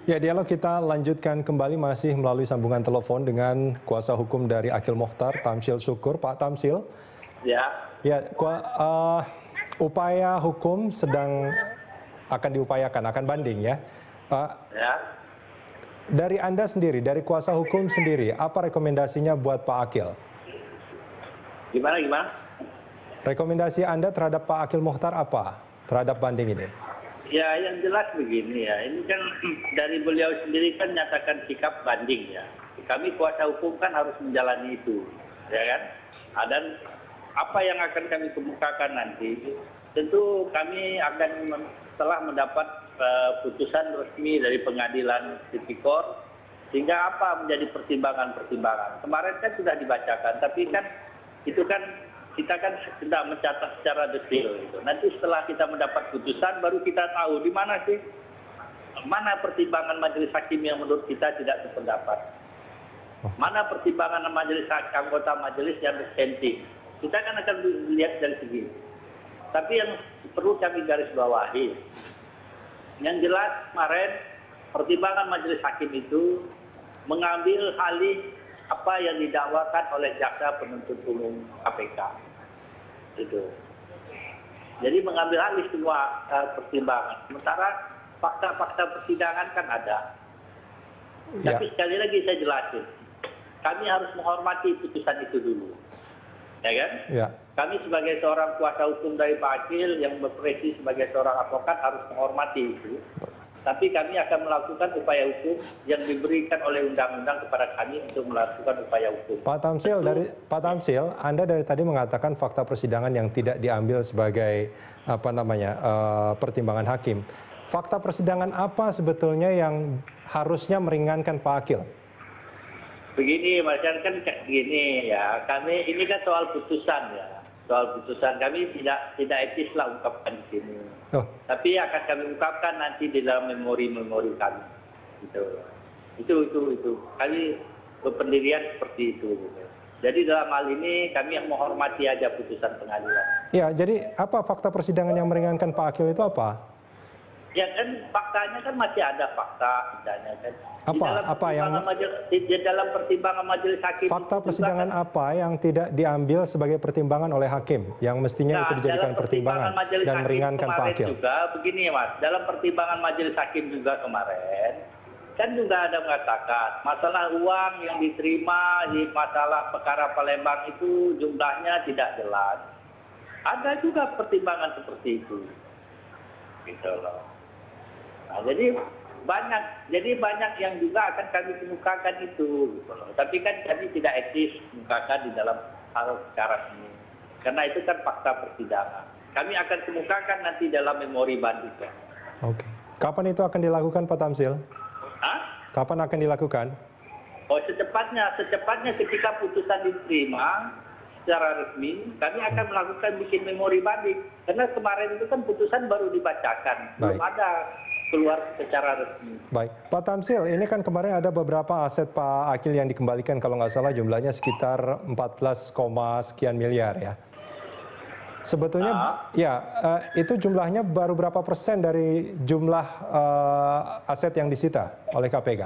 Ya, dialog kita lanjutkan kembali masih melalui sambungan telepon dengan kuasa hukum dari Akhil Mokhtar, Tamsil Syukur. Pak Tamsil. Ya. Ya, upaya hukum sedang akan diupayakan, akan banding ya. Pak, Ya. dari Anda sendiri, dari kuasa hukum sendiri, apa rekomendasinya buat Pak Akhil? Gimana? Rekomendasi Anda terhadap Pak Akhil Mokhtar apa terhadap banding ini? Ya, yang jelas begini ya, ini kan dari beliau sendiri kan nyatakan sikap banding ya. Kami kuasa hukum kan harus menjalani itu, ya kan? Dan apa yang akan kami kemukakan nanti, tentu kami akan setelah mendapat putusan resmi dari pengadilan tipikor, sehingga apa menjadi pertimbangan-pertimbangan. Kemarin kan sudah dibacakan, tapi kan itu kan kita kan tidak mencatat secara detail gitu. Nanti setelah kita mendapat putusan baru kita tahu di mana sih mana pertimbangan majelis hakim yang menurut kita tidak sependapat. Mana pertimbangan majelis anggota majelis yang dissenting. Kita kan akan lihat dari segi. Tapi yang perlu kami garis bawahi, yang jelas kemarin pertimbangan majelis hakim itu mengambil alih apa yang didakwakan oleh jaksa penuntut umum KPK. Itu. Jadi mengambil alih semua pertimbangan. Sementara fakta-fakta persidangan kan ada. Ya. Tapi sekali lagi saya jelasin, kami harus menghormati putusan itu dulu. Ya kan? Ya. Kami sebagai seorang kuasa hukum dari Pak Akhil yang berprofesi sebagai seorang advokat harus menghormati itu. Tapi kami akan melakukan upaya hukum yang diberikan oleh undang-undang kepada kami untuk melakukan upaya hukum. Pak Tamsil, Anda dari tadi mengatakan fakta persidangan yang tidak diambil sebagai pertimbangan hakim. Fakta persidangan apa sebetulnya yang harusnya meringankan Pak Akhil? Begini, Mas Yan, kan gini ya. Kami ini kan soal putusan ya. Soal putusan kami tidak etis lah ungkapkan di sini. Oh. Tapi akan kami ungkapkan nanti di dalam memori-memori kami. Gitu. Itu. Kami berpendirian seperti itu. Gitu. Jadi dalam hal ini kami yang menghormati aja putusan pengadilan. Ya, jadi apa fakta persidangan yang meringankan Pak Akhil itu apa? Ya kan faktanya kan masih ada fakta misalnya kan. Di dalam pertimbangan majelis hakim. Fakta persidangan kan, apa yang tidak diambil sebagai pertimbangan oleh hakim yang mestinya itu dijadikan pertimbangan dan meringankan Pak Akhil? Juga begini Mas, dalam pertimbangan majelis hakim juga kemarin kan juga ada mengatakan masalah uang yang diterima di masalah perkara Palembang itu jumlahnya tidak jelas. Ada juga pertimbangan seperti itu. Gitu loh. Nah, jadi banyak yang juga akan kami kemukakan itu, gitu loh. Tapi kan kami tidak etis kemukakan di dalam hal sekarang ini, karena itu kan fakta persidangan. Kami akan kemukakan nanti dalam memori banding. Oke. Kapan itu akan dilakukan, Pak Tamsil? Hah? Kapan akan dilakukan? Oh, secepatnya ketika putusan diterima secara resmi, kami akan melakukan bikin memori banding. Karena kemarin itu kan putusan baru dibacakan, belum ada keluar secara resmi. Baik, Pak Tamsil, ini kan kemarin ada beberapa aset Pak Akhil yang dikembalikan, kalau nggak salah jumlahnya sekitar 14, sekian miliar ya. Sebetulnya, itu jumlahnya baru berapa persen dari jumlah aset yang disita oleh KPK?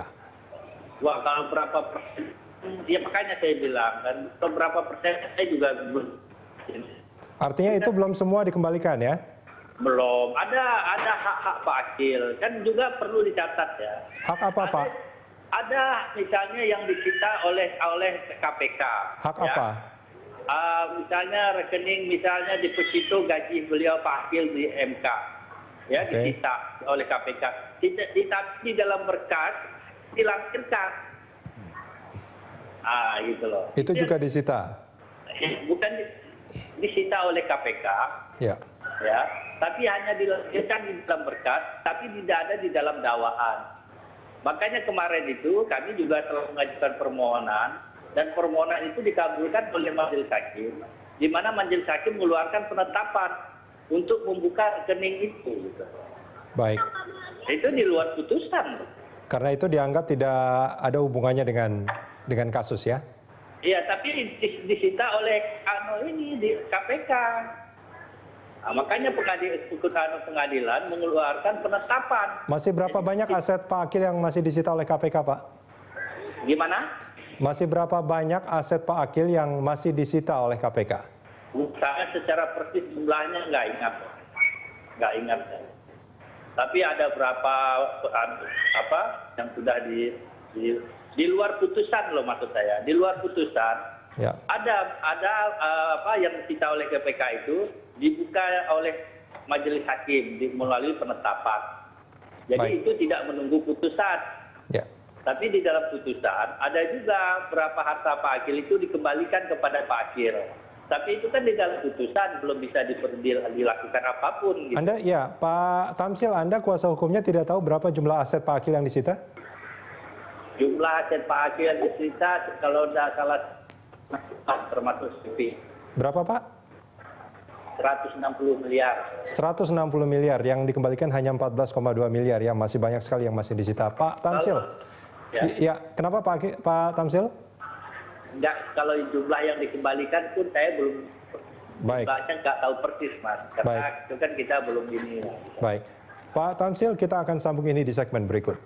Wah, kalau berapa persen? Ya makanya saya bilang kan, berapa persen saya juga belum. Artinya itu belum semua dikembalikan ya? Belum, ada hak-hak Pak Akhil, kan juga perlu dicatat ya. Hak apa Pak? Ada misalnya yang disita oleh KPK. Hak apa? Misalnya rekening, misalnya deposito gaji beliau Pak Akhil di MK, ya disita oleh KPK. Di dalam berkas dilampirkan. Gitu loh. Itu juga disita? Bukan disita oleh KPK. Ya. Ya, tapi hanya dilampirkan di dalam berkas, tapi tidak ada di dalam dakwaan. Makanya kemarin itu kami juga telah mengajukan permohonan, dan permohonan itu dikabulkan oleh majelis hakim, di mana majelis hakim mengeluarkan penetapan untuk membuka rekening itu. Gitu. Baik. Itu di luar putusan. Karena itu dianggap tidak ada hubungannya dengan kasus ya? Iya, tapi disita oleh di KPK. Nah, makanya pengadilan mengeluarkan penetapan. Masih berapa banyak aset Pak Akil yang masih disita oleh KPK, Pak? Gimana? Masih berapa banyak aset Pak Akil yang masih disita oleh KPK? Saya secara persis jumlahnya nggak ingat. Tapi ada berapa yang sudah di luar putusan loh, maksud saya. Di luar putusan Ya. ada yang disita oleh KPK itu dibuka oleh majelis hakim melalui penetapan. Jadi Baik. itu tidak menunggu putusan. Ya. Tapi di dalam putusan ada juga berapa harta Pak Akil itu dikembalikan kepada Pak Akil. Tapi itu kan di dalam putusan belum bisa dilakukan apapun. Gitu. Anda, ya, Pak Tamsil, Anda kuasa hukumnya tidak tahu berapa jumlah aset Pak Akil yang disita? Jumlah aset Pak Akil yang disita kalau tidak salah termasuk CP. Berapa, Pak? 160 miliar. 160 miliar, yang dikembalikan hanya 14,2 miliar, ya masih banyak sekali yang masih disita. Pak Tamsil, ya, kenapa Pak Tamsil? Enggak, kalau jumlah yang dikembalikan pun saya belum, Baik. jumlahnya nggak tahu persis, Mas. Karena Baik. itu kan kita belum ini. Baik, Pak Tamsil, kita akan sambung ini di segmen berikut.